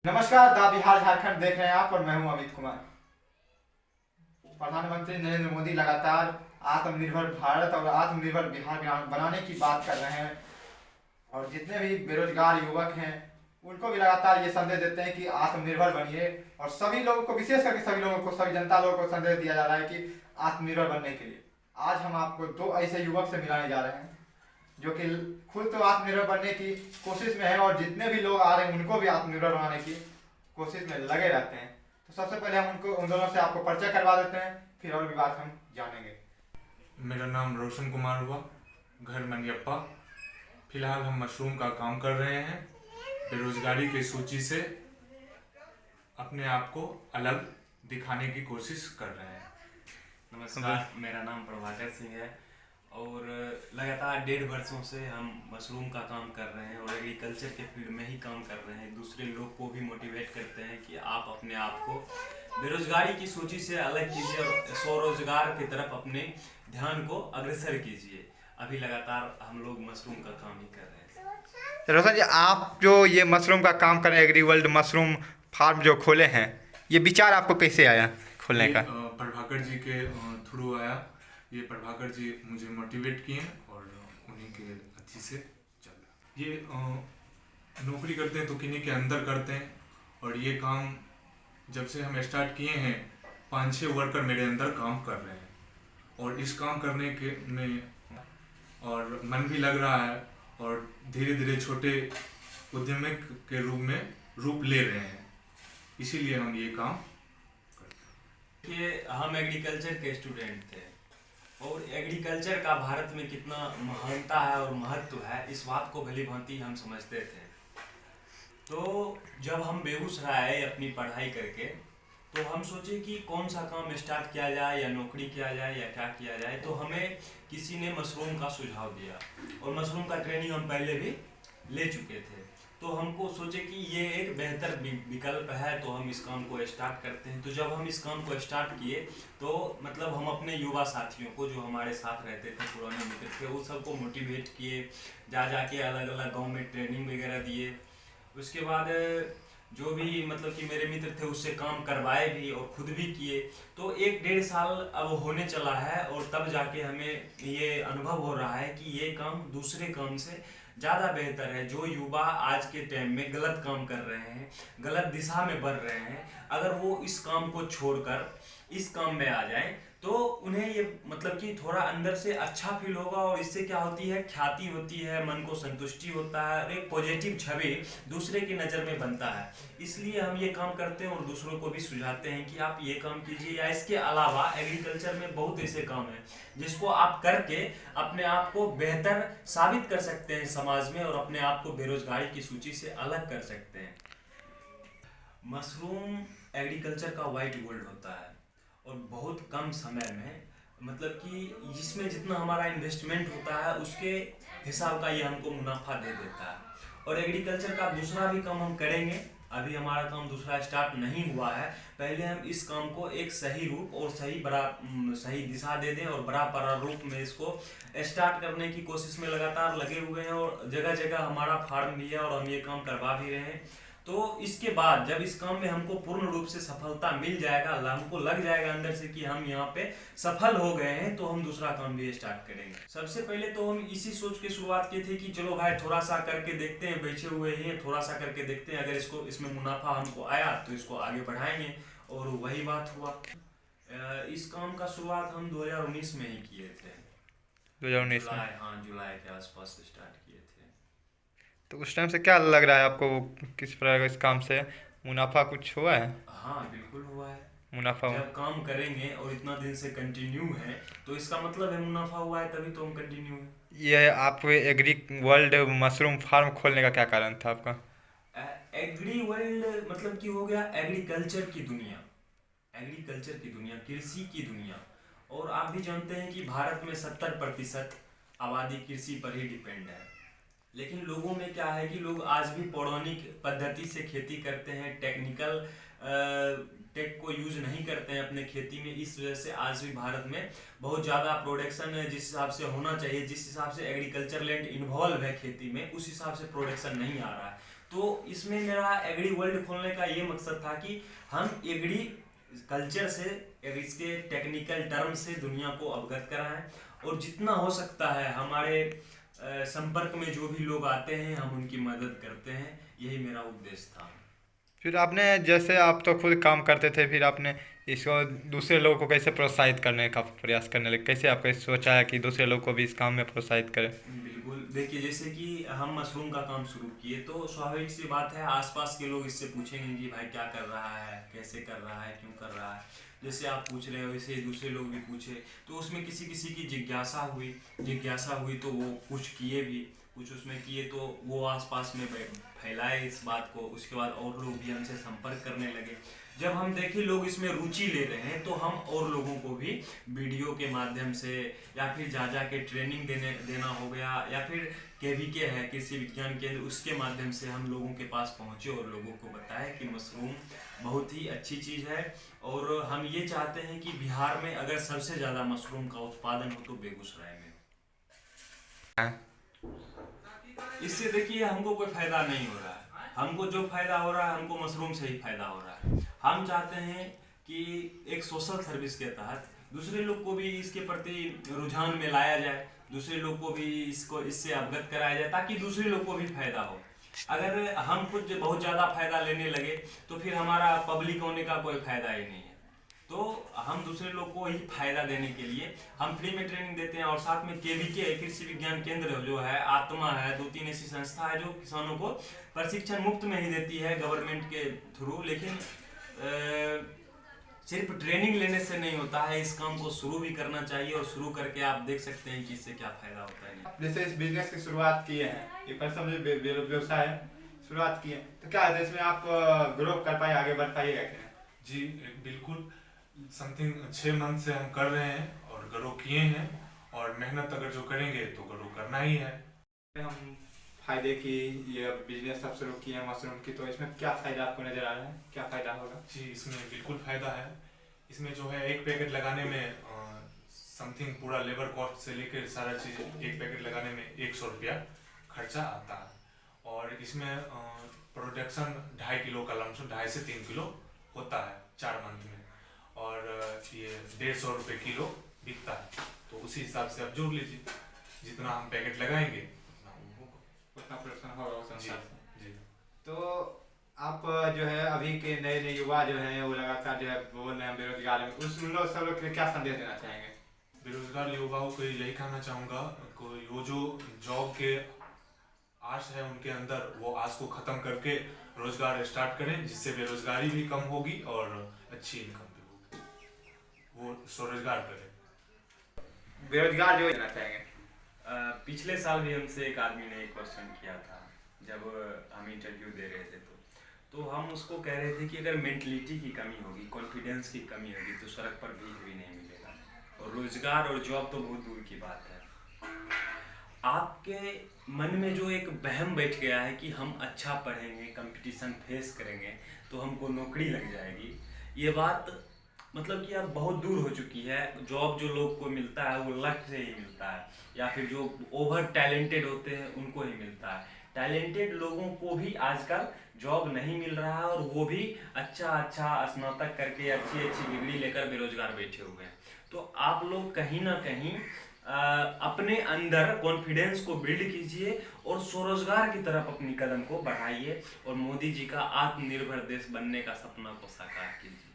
नमस्कार, दा बिहार झारखंड देख रहे हैं आप और मैं हूं अमित कुमार। प्रधानमंत्री नरेंद्र मोदी लगातार आत्मनिर्भर भारत और आत्मनिर्भर बिहार बनाने की बात कर रहे हैं और जितने भी बेरोजगार युवक हैं उनको भी लगातार ये संदेश देते हैं कि आत्मनिर्भर बनिए। और सभी लोगों को, विशेष करके सभी लोगों को, सभी जनता लोगों को संदेश दिया जा रहा है कि आत्मनिर्भर बनने के लिए। आज हम आपको दो ऐसे युवक से मिलाने जा रहे हैं जो कि खुद तो आत्मनिर्भर बनने की कोशिश में है और जितने भी लोग आ रहे हैं उनको भी आत्मनिर्भर बनाने की कोशिश में लगे रहते हैं। तो सबसे पहले हम उन दोनों से आपको परिचय करवा देते हैं, फिर और भी बात हम जानेंगे। मेरा नाम रोशन कुमार हुआ, घर मनियप्पा। फिलहाल हम मशरूम का काम कर रहे हैं। बेरोजगारी की सूची से अपने आप को अलग दिखाने की कोशिश कर रहे हैं। नमस्कार, मेरा नाम प्रभाकर सिंह है और लगातार 1.5 वर्षों से हम मशरूम का काम कर रहे हैं और एग्रीकल्चर के फील्ड में ही काम कर रहे हैं। दूसरे लोग को भी मोटिवेट करते हैं कि आप अपने आप को बेरोजगारी की सूची से अलग कीजिए और स्वरोजगार की तरफ अपने ध्यान को अग्रसर कीजिए। अभी लगातार हम लोग मशरूम का काम ही कर रहे हैं। तो रोशन जी, आप जो ये मशरूम का काम कर रहे हैं, एग्री वर्ल्ड मशरूम फार्म जो खोले हैं, ये विचार आपको कैसे आया खोलने का? प्रभाकर जी के थ्रू आया। ये प्रभाकर जी मुझे मोटिवेट किए और उन्हीं के अच्छी से चल रहा। ये नौकरी करते हैं तो किन्हीं के अंदर करते हैं और ये काम जब से हम स्टार्ट किए हैं 5-6 वर्कर मेरे अंदर काम कर रहे हैं और इस काम करने के में और मन भी लग रहा है और धीरे धीरे छोटे उद्यमी के रूप में रूप ले रहे हैं। इसीलिए हम ये काम करते हैं। कि हम एग्रीकल्चर के स्टूडेंट थे और एग्रीकल्चर का भारत में कितना महानता है और महत्व है, इस बात को भली भांति हम समझते थे। तो जब हम बेगूसराय आए अपनी पढ़ाई करके, तो हम सोचे कि कौन सा काम स्टार्ट किया जाए या नौकरी किया जाए या क्या किया जाए। तो हमें किसी ने मशरूम का सुझाव दिया और मशरूम का ट्रेनिंग हम पहले भी ले चुके थे। तो हमको सोचे कि ये एक बेहतर विकल्प है, तो हम इस काम को स्टार्ट करते हैं। तो जब हम इस काम को स्टार्ट किए तो मतलब हम अपने युवा साथियों को, जो हमारे साथ रहते थे, पुराने मित्र थे, वो सबको मोटिवेट किए, जाके अलग अलग गांव में ट्रेनिंग वगैरह दिए। उसके बाद जो भी मतलब कि मेरे मित्र थे उससे काम करवाए भी और खुद भी किए। तो 1-1.5 साल अब होने चला है और तब जाके हमें ये अनुभव हो रहा है कि ये काम दूसरे काम से ज़्यादा बेहतर है। जो युवा आज के टाइम में गलत काम कर रहे हैं, गलत दिशा में बढ़ रहे हैं, अगर वो इस काम को छोड़कर इस काम में आ जाएं तो उन्हें ये मतलब कि थोड़ा अंदर से अच्छा फील होगा और इससे क्या होती है, ख्याति होती है, मन को संतुष्टि होता है और एक पॉजिटिव छवि दूसरे की नज़र में बनता है। इसलिए हम ये काम करते हैं और दूसरों को भी सुझाते हैं कि आप ये काम कीजिए। या इसके अलावा एग्रीकल्चर में बहुत ऐसे काम हैं जिसको आप करके अपने आप को बेहतर साबित कर सकते हैं समाज में और अपने आप को बेरोजगारी की सूची से अलग कर सकते हैं। मशरूम एग्रीकल्चर का वाइट गोल्ड होता है और बहुत कम समय में, मतलब कि जिसमें जितना हमारा इन्वेस्टमेंट होता है उसके हिसाब का ये हमको मुनाफा दे देता है। और एग्रीकल्चर का दूसरा भी काम हम करेंगे। अभी हमारा काम दूसरा स्टार्ट नहीं हुआ है। पहले हम इस काम को एक सही रूप और सही दिशा दे दें और बड़ा प्रारूप में इसको स्टार्ट करने की कोशिश में लगातार लगे हुए हैं और जगह जगह हमारा फार्म भी है और हम ये काम करवा भी रहे हैं। तो इसके बाद जब इस काम में हमको पूर्ण रूप से सफलता मिल जाएगा, हमको लग जाएगा अंदर से कि हम यहाँ पे सफल हो गए हैं, तो हम दूसरा काम भी स्टार्ट करेंगे। सबसे पहले तो हम इसी सोच के शुरुआत की थी कि चलो भाई थोड़ा सा करके देखते हैं, बैठे हुए हैं, थोड़ा सा करके देखते हैं, अगर इसमें मुनाफा हमको आया तो इसको आगे बढ़ाएंगे। और वही बात हुआ। इस काम का शुरुआत हम 2019 में ही किए थे। 2019 में? हाँ, जुलाई के आसपास स्टार्ट किए थे। तो उस टाइम से क्या लग रहा है आपको, किस प्रकार इस काम से मुनाफा कुछ हुआ है? हाँ, बिल्कुल हुआ है। मुनाफा हुआ? जब काम करेंगे और इतना दिन से कंटिन्यू है तो इसका मतलब है मुनाफा हुआ है, तभी तो हम कंटिन्यू है। ये आप एग्री वर्ल्ड मशरूम फार्म खोलने का क्या कारण था आपका? एग्री वर्ल्ड मतलब कि हो गया एग्रीकल्चर की दुनिया, कृषि की दुनिया। और आप भी जानते हैं कि भारत में 70% आबादी कृषि पर ही डिपेंड है। लेकिन लोगों में क्या है कि लोग आज भी पौराणिक पद्धति से खेती करते हैं, टेक को यूज नहीं करते हैं अपने खेती में। इस वजह से आज भी भारत में बहुत ज़्यादा प्रोडक्शन है जिस हिसाब से होना चाहिए, जिस हिसाब से एग्रीकल्चर लैंड इन्वॉल्व है खेती में, उस हिसाब से प्रोडक्शन नहीं आ रहा है। तो इसमें मेरा एग्री वर्ल्ड खोलने का ये मकसद था कि हम एग्री कल्चर से, इसके टेक्निकल टर्म से दुनिया को अवगत कराएं, और जितना हो सकता है हमारे संपर्क में जो भी लोग आते हैं हम उनकी मदद करते हैं। यही मेरा उद्देश्य था। फिर आपने, जैसे आप तो खुद काम करते थे, फिर आपने इसको दूसरे लोगों को कैसे प्रोत्साहित करने का प्रयास करने लगे? कैसे आपने सोचा है कि दूसरे लोग को भी इस काम में प्रोत्साहित करें? बिल्कुल, देखिए जैसे कि हम मशरूम का काम शुरू किए तो स्वाभाविक सी बात है आसपास के लोग इससे पूछेंगे कि भाई क्या कर रहा है, कैसे कर रहा है, क्यों कर रहा है। जैसे आप पूछ रहे हो वैसे दूसरे लोग भी पूछे, तो उसमें किसी किसी की जिज्ञासा हुई तो वो कुछ किए भी, कुछ उसमें किए तो वो आसपास में फैलाए इस बात को। उसके बाद और लोग भी हमसे संपर्क करने लगे। जब हम देखे लोग इसमें रुचि ले रहे हैं तो हम और लोगों को भी वीडियो के माध्यम से, या फिर जा के ट्रेनिंग देना हो गया, या फिर KVK है कृषि विज्ञान केंद्र, उसके माध्यम से हम लोगों के पास पहुंचे और लोगों को बताया कि मशरूम बहुत ही अच्छी चीज़ है। और हम ये चाहते हैं कि बिहार में अगर सबसे ज़्यादा मशरूम का उत्पादन हो तो बेगूसराय में। इससे देखिए हमको कोई फायदा नहीं हो रहा है, हमको जो फायदा हो रहा है हमको मशरूम से ही फायदा हो रहा है। हम चाहते हैं कि एक सोशल सर्विस के तहत दूसरे लोग को भी इसके प्रति रुझान में लाया जाए, दूसरे लोग को भी इससे अवगत कराया जाए, ताकि दूसरे लोग को भी फायदा हो। अगर हम खुद बहुत ज़्यादा फायदा लेने लगे तो फिर हमारा पब्लिक होने का कोई फायदा ही नहीं है। तो हम दूसरे लोग को ही फायदा देने के लिए हम फ्री में ट्रेनिंग देते हैं। और साथ में KVK कृषि विज्ञान केंद्र जो है, आत्मा है, 2-3 ऐसी संस्था है जो किसानों को प्रशिक्षण मुफ्त में ही देती है गवर्नमेंट के थ्रू। लेकिन सिर्फ ट्रेनिंग लेने से नहीं होता है, इस काम को शुरू भी करना चाहिए, और शुरू करके आप देख सकते हैं कि इससे क्या फायदा होता है। जैसे इस बिजनेस की शुरुआत की है, ये व्यवसाय शुरुआत की है, तो क्या है इसमें आप ग्रो कर पाए, आगे बढ़ पाइएगा क्या? जी बिल्कुल, समथिंग 6 मंथ से हम कर रहे हैं और ग्रो किए हैं, और मेहनत अगर जो करेंगे तो ग्रो करना ही है। हम फायदे की ये बिजनेस सब शुरू किए हैं मशरूम की, तो इसमें क्या फायदा आपको नजर आ रहा है, क्या फायदा होगा? जी इसमें बिल्कुल फायदा है। इसमें जो है एक पैकेट लगाने में समथिंग पूरा लेबर कॉस्ट से लेकर सारा चीज़, एक पैकेट लगाने में 100 रुपया खर्चा आता है। और इसमें प्रोडक्शन 2.5 किलो का लमसम 2.5 से 3 किलो होता है 4 मंथ में, और ये 150 रुपये किलो बिकता है। तो उसी हिसाब से आप जोड़ लीजिए, जितना हम पैकेट लगाएंगे उतना प्रोडक्शन होगा उस जी अनुसार से। जी। तो आप जो है अभी के नए युवा जो हैं वो लगातार जो है बोल रहे हैं बेरोजगार में, उस उन लोग सब लोग के लिए क्या संदेश देना चाहेंगे? बेरोजगार युवाओं को यही कहना चाहूँगा, कोई वो जो जॉब के आश है उनके अंदर, वो आश को ख़त्म करके रोजगार स्टार्ट करें, जिससे बेरोजगारी भी कम होगी और अच्छी इनकम भी होगी, वो स्वरोजगार करें। बेरोजगार जो देना चाहेंगे? पिछले साल भी हमसे एक आदमी ने एक क्वेश्चन किया था जब हम इंटरव्यू दे रहे थे, तो हम उसको कह रहे थे कि अगर मेंटलिटी की कमी होगी, कॉन्फिडेंस की कमी होगी तो सड़क पर भीख भी नहीं मिलेगा, और रोजगार और जॉब तो बहुत दूर की बात है। आपके मन में जो एक वहम बैठ गया है कि हम अच्छा पढ़ेंगे, कंपटीशन फेस करेंगे तो हमको नौकरी लग जाएगी, ये बात मतलब कि अब बहुत दूर हो चुकी है। जॉब जो लोग को मिलता है वो लक से ही मिलता है, या फिर जो ओवर टैलेंटेड होते हैं उनको ही मिलता है। टैलेंटेड लोगों को भी आजकल जॉब नहीं मिल रहा है, और वो भी अच्छा स्नातक करके अच्छी डिग्री लेकर बेरोजगार बैठे हुए हैं। तो आप लोग कहीं ना कहीं अपने अंदर कॉन्फिडेंस को बिल्ड कीजिए और स्वरोजगार की तरफ अपनी कदम को बढ़ाइए, और मोदी जी का आत्मनिर्भर देश बनने का सपना को साकार कीजिए।